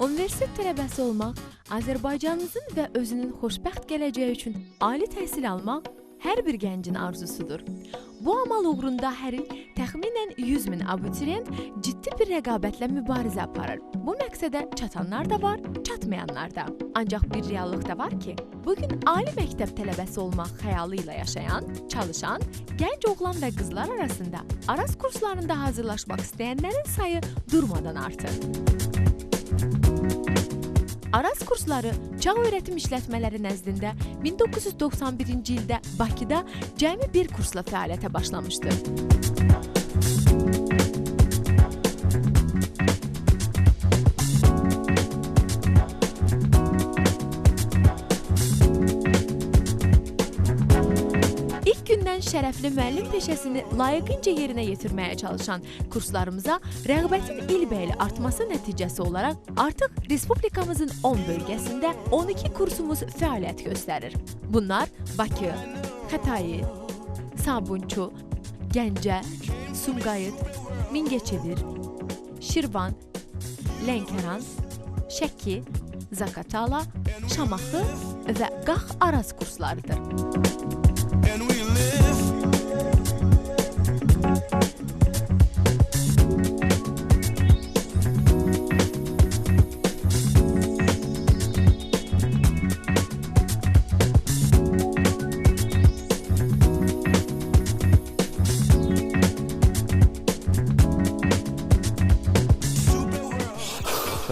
Universitet tələbəsi olmaq, Azərbaycanınızın və özünün xoşbəxt gələcəyi üçün ali təhsil almaq hər bir gəncin arzusudur. Bu amal uğrunda hər il təxminən 100 min abituriyent ciddi bir rəqabətlə mübarizə aparır. Bu məqsədə çatanlar da var, çatmayanlar da. Ancaq bir reallıq da var ki, bugün ali məktəb tələbəsi olmaq xəyalı ilə yaşayan, çalışan, gənc oğlan və qızlar arasında Aras kurslarında hazırlaşmaq istəyənlərin sayı durmadan artır. Aras kursları Çağ Öyrətim İşlətmələri nəzdində 1991-ci ildə Bakıda cəmi bir kursla fəaliyyətə başlamışdır. İlk gündən şərəfli müəllim peşəsini layiqincə yerinə yetirməyə çalışan kurslarımıza rəğbətin ilbəili artması nəticəsi olaraq artıq Respublikamızın 10 bölgəsində 12 kursumuz fəaliyyət göstərir. Bunlar Bakı, Xətai, Sabunçu, Gəncə, Sumqayıt, Mingəçevir, Şirvan, Lənkəran, Şəki, Zaqatala, Şamaxı və Qax Aras kurslarıdır.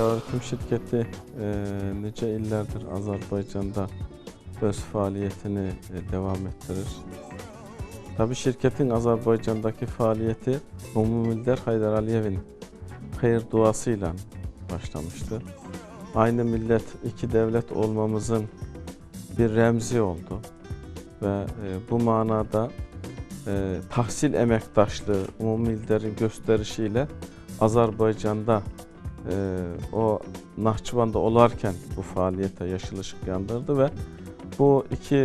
Öğretim şirketi neçə illərdir Azərbaycanda öz fəaliyyətini devam etdirir. Tabii şirketin Azərbaycandakı fəaliyyəti Ümummillər Heydər Əliyevin xeyir duasıyla başlamıştı. Aynı millət, iki devlet olmamızın bir rəmzi oldu və bu manada tahsil əməkdaşlığı Ümummillərin göstərişi ilə Azərbaycanda o Naxçıvanda olarkən bu fəaliyyətə yaşıl ışıq yandırdı və bu iki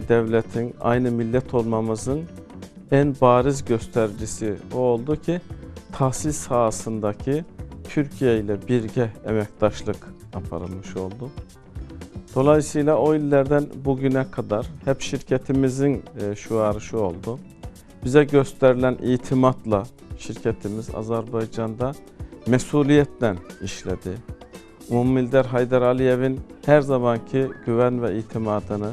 devletin aynı millet olmamızın en bariz göstericisi o oldu ki tahsil sahasındaki Türkiye ile birgə əməkdaşlıq aparılmış oldu. Dolayısıyla o illerden bugüne kadar hep şirketimizin şuarı şu oldu. Bize gösterilen itimatla şirketimiz Azərbaycanda məsuliyyətlə işlədi. Ümummillər Heydər Əliyevin hər zamanki güven ve itimadını,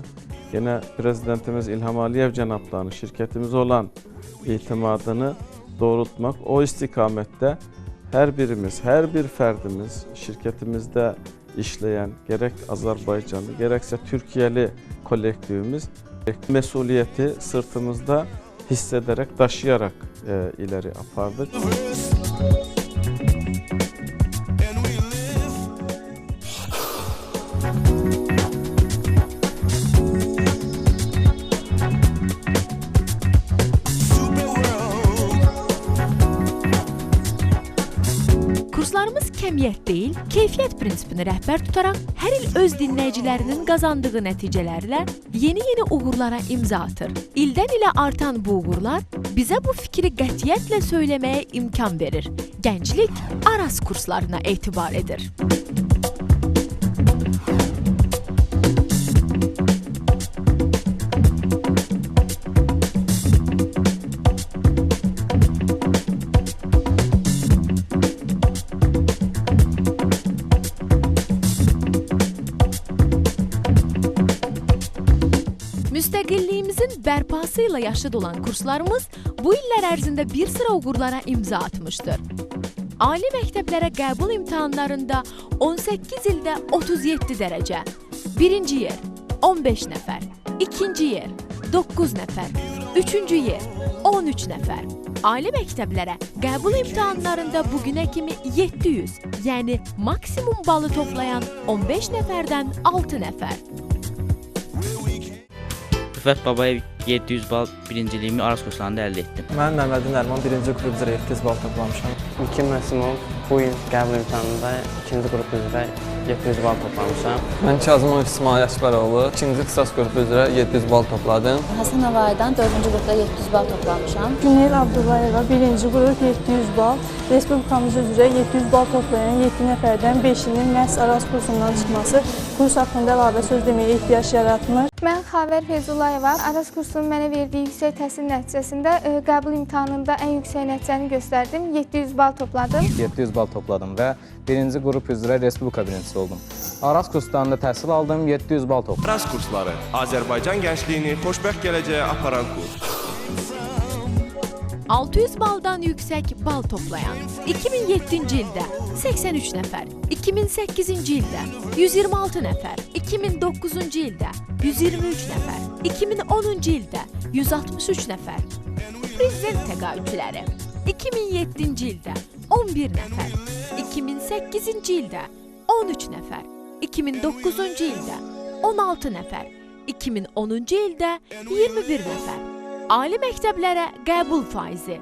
yine Prezidentimiz İlham Əliyev cənablarının şirketimiz olan itimadını doğrultmak, o istikamette her birimiz, her bir fərdimiz şirketimizde işleyen gerek Azərbaycanlı, gerekse Türkiyeli kolektivimiz məsuliyyəti sırtımızda hissederek, daşıyarak ileri apardık. Kurslarımız kəmiyyət deyil, keyfiyyət prinsipini rəhbər tutaraq hər il öz dinləyicilərinin qazandığı nəticələrlə yeni uğurlara imza atır. İldən ilə artan bu uğurlar bizə bu fikri qətiyyətlə söyləməyə imkan verir. Gənclik Aras kurslarına etibar edir. Müstəqilliyimizin bərpası ilə yaşıd olan kurslarımız bu illər ərzində bir sıra uğurlara imza atmışdır. Ali məktəblərə qəbul imtahanlarında 18 ildə 37 dərəcə, birinci yer 15 nəfər, ikinci yer 9 nəfər, üçüncü yer 13 nəfər. Ali məktəblərə qəbul imtahanlarında bugünə kimi 700, yəni maksimum balı toplayan 15 nəfərdən 6 nəfər. Rüfət Babayev 700 bal birinciliyimi Aras kurslarında əldə etdim. Mən Məmmədin Ərman birinci qrup üzrə 700 bal toplamışam. İlkin Məsimov bu il qəbul imtahanında ikinci qrup üzrə 700 bal toplamışam. Mən Kazımov İsmail Əkbəroğlu 2-ci ixtisas qrupu üzrə 700 bal topladım. Həsən Havaydan 4-cü qrupda 700 bal toplamışam. Günel Abdullayeva 1-ci qrup 700 bal, Respublikamız üzrə 700 bal toplayan 7 nəfərdən 5-inin məhz Araz kursundan çıxması kurs haqqında əlavə söz deməyə ehtiyac yaratmır. Mən Xavər Feyzullayeva Araz kursunun mənə verdiyi yüksək təhsil nəticəsində qəbul imtahanında ən yüksək nəticəni göstərdim. 700 bal topladım. 700 bal topladım və 1-ci qrup üzrə Respublika birincisi oldum. Araz kurslarında təhsil aldım, 700 bal topladım. Araz kursları Azərbaycan gəncliyini xoşbəxt gələcəyə aparan kurs. 600 baldan yüksək bal toplayan 2007-ci ildə 83 nəfər, 2008-ci ildə 126 nəfər, 2009-cu ildə 123 nəfər, 2010-cu ildə 163 nəfər. Prezident təqaüdçüləri 2007-ci ildə 11 nəfər, 2008-ci ildə 13 nəfər, 2009-cu ildə 16 nəfər, 2010-cu ildə 21 nəfər. Ali məktəblərə qəbul faizi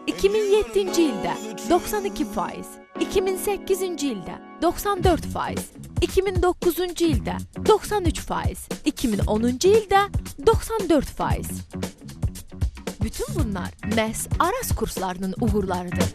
2007-ci ildə 92%, 2008-ci ildə 94%, 2009-cu ildə 93%, 2010-cu ildə 94%. Bütün bunlar məhz Araz kurslarının uğurlarıdır.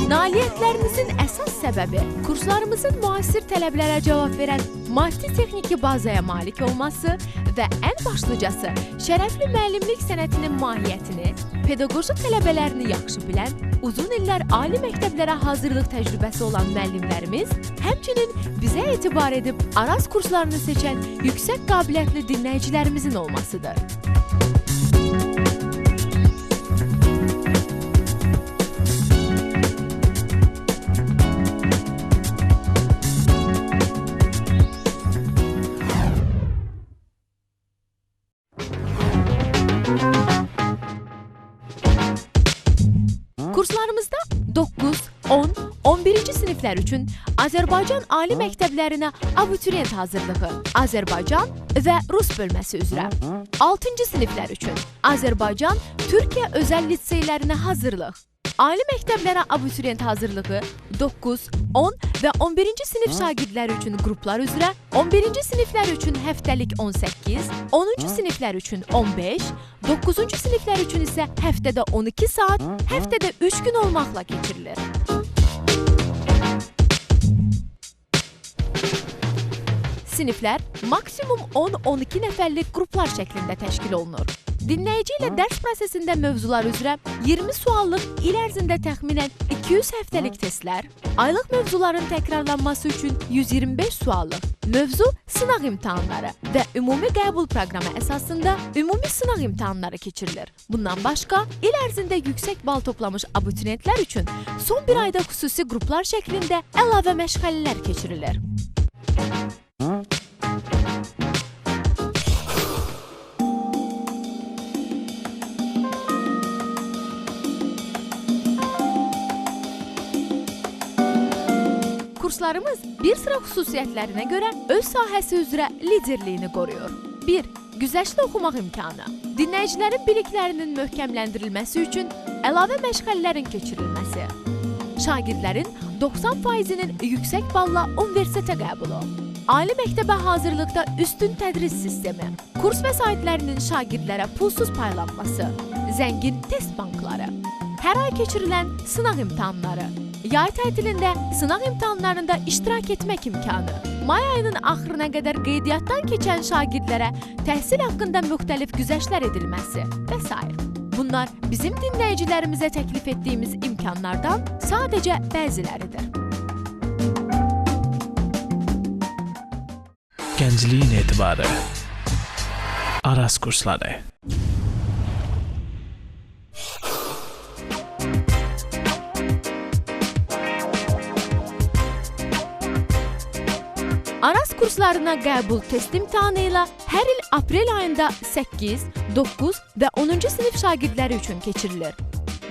Nailiyyətlərimizin əsas səbəbi kurslarımızın müasir tələblərə cavab verən maddi-texniki bazaya malik olması və ən başlıcası şərəfli müəllimlik sənətinin mahiyyətini, pedaqoji tələbələrini yaxşı bilən, uzun illər ali məktəblərə hazırlıq təcrübəsi olan müəllimlərimiz, həmçinin bizə etibar edib Araz kurslarını seçən yüksək qabiliyyətli dinləyicilərimizin olmasıdır. Kurslarımızda 9, 10, 11-ci siniflər üçün Azərbaycan ali məktəblərinə abituriyent hazırlığı, Azərbaycan və Rus bölməsi üzrə, 6-cı siniflər üçün Azərbaycan, Türkiyə özəl liseylərinə hazırlıq, ali məktəblərə abituriyent hazırlığı 9, 10 və 11-ci sinif şagirdləri üçün qruplar üzrə, 11-ci siniflər üçün həftəlik 18, 10-cu siniflər üçün 15, 9-cu siniflər üçün isə həftədə 12 saat, həftədə 3 gün olmaqla keçirilir. Siniflər maksimum 10-12 nəfərlik qruplar şəklində təşkil olunur. Dinləyici ilə dərs prosesində mövzular üzrə 20 suallıq il ərzində təxminən 200 həftəlik testlər, aylıq mövzuların təkrarlanması üçün 125 suallıq mövzu sınaq imtahanları və ümumi qəbul proqramı əsasında ümumi sınaq imtahanları keçirilir. Bundan başqa, il ərzində yüksək bal toplamış abituriyentlər üçün son bir ayda xüsusi qruplar şəklində əlavə məşğələlər keçirilir. Kurslarımız bir sıra xüsusiyyətlərinə görə öz sahəsi üzrə liderliyini qoruyur. 1. Güzəştli oxumaq imkanı. Dinləyicilərin biliklərinin möhkəmləndirilməsi üçün əlavə məşğələlərin keçirilməsi. Şagirdlərin 90%-nin yüksək balla universitetə qəbulu. Ali məktəbə hazırlıqda üstün tədris sistemi. Kurs vəsaitlərinin şagirdlərə pulsuz paylanması. Zəngin test bankları. Hər ay keçirilən sınaq imtahanları. Yay tətilində sınaq imtahanlarında iştirak etmək imkanı, may ayının axırına qədər qeydiyyatdan keçən şagirdlərə təhsil haqqında müxtəlif güzəştlər edilməsi və s. Bunlar bizim dinləyicilərimizə təklif etdiyimiz imkanlardan sadəcə bəziləridir. Gəncliyin etibarı Araz kursları. Araz kurslarına qəbul test imtahanı ilə hər il aprel ayında 8, 9 və 10-cu sinif şagirdləri üçün keçirilir.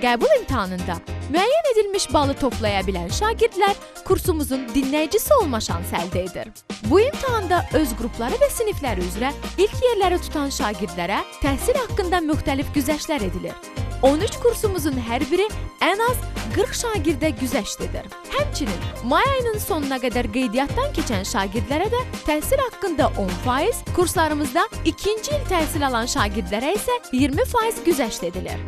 Qəbul imtahanında müəyyən edilmiş balı toplaya bilən şagirdlər kursumuzun dinləyicisi olma şansı əldə edir. Bu imtahanda öz qrupları və sinifləri üzrə ilk yerləri tutan şagirdlərə təhsil haqqında müxtəlif güzəştlər edilir. 13 kursumuzun hər biri ən az 40 şagirdə güzəştdir. Həmçinin may ayının sonuna qədər qeydiyyatdan keçən şagirdlərə də təhsil haqqında 10%, kurslarımızda 2-ci il təhsil alan şagirdlərə isə 20% güzəşt edilir.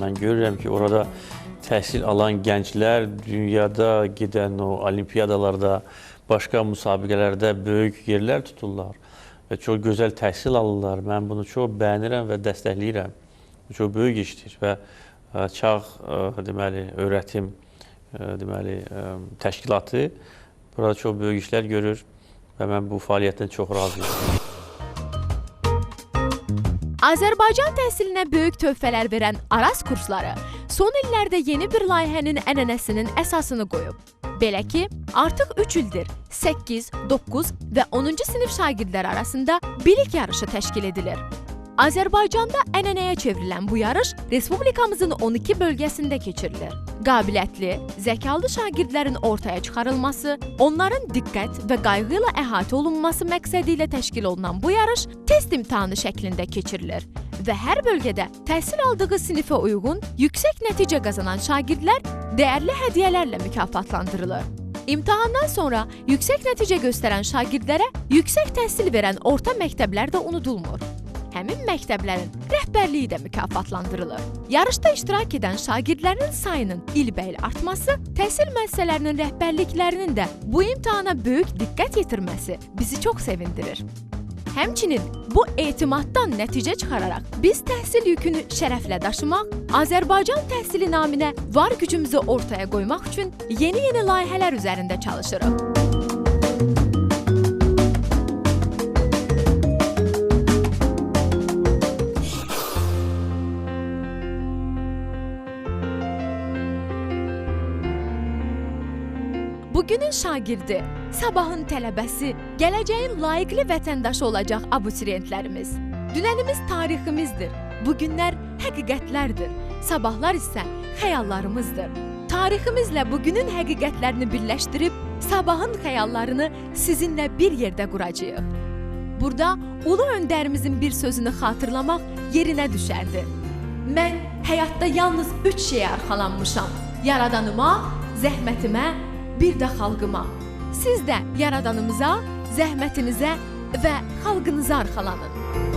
Mən görürəm ki, orada təhsil alan gənclər dünyada gedən o olimpiyadalarda, başqa müsabiqələrdə böyük yerlər tuturlar və çox gözəl təhsil alırlar. Mən bunu çox bəyənirəm və dəstəkləyirəm. Bu çox böyük işdir və çağ deməli öyrətim deməli təşkilatı burada çox böyük işlər görür və mən bu fəaliyyətdən çox razıyam. Azərbaycan təhsilinə böyük töhfələr verən Aras kursları son illərdə yeni bir layihənin ənənəsinin əsasını qoyub. Belə ki, artıq 3 ildir 8, 9 və 10-cu sinif şagirdlər arasında bilik yarışı təşkil edilir. Azərbaycanda ənənəyə çevrilən bu yarış Respublikamızın 12 bölgəsində keçirilir. Qabiliyyətli, zəkalı şagirdlərin ortaya çıxarılması, onların diqqət və qayğı ilə əhatə olunması məqsədi ilə təşkil olunan bu yarış test imtahanı şəklində keçirilir və hər bölgədə təhsil aldığı sinifə uyğun yüksək nəticə qazanan şagirdlər dəyərli hədiyyələrlə mükafatlandırılır. İmtahandan sonra yüksək nəticə göstərən şagirdlərə yüksək təhsil verən orta məktəblər də unudulmur. Həmin məktəblərin rəhbərliyi də mükafatlandırılır. Yarışda iştirak edən şagirdlərin sayının ilbəil artması, təhsil müəssisələrinin rəhbərliklərinin də bu imtahana böyük diqqət yetirməsi bizi çox sevindirir. Həmçinin bu etimaddan nəticə çıxararaq biz təhsil yükünü şərəflə daşımaq, Azərbaycan təhsili naminə var gücümüzü ortaya qoymaq üçün yeni layihələr üzərində çalışırıq. Bugünün şagirdi, sabahın tələbəsi, gələcəyin layiqli vətəndaşı olacaq abituriyentlərimiz. Dünənimiz tariximizdir, bugünlər həqiqətlərdir, sabahlar isə xəyallarımızdır. Tariximizlə bugünün həqiqətlərini birləşdirib, sabahın xəyallarını sizinlə bir yerdə quracağıq. Burada ulu öndərimizin bir sözünü xatırlamaq yerinə düşərdi. Mən həyatda yalnız 3 şeyə arxalanmışam. Yaradanıma, zəhmətimə, bir də xalqıma. Siz də yaradanımıza, zəhmətinizə və xalqınıza arxalanın.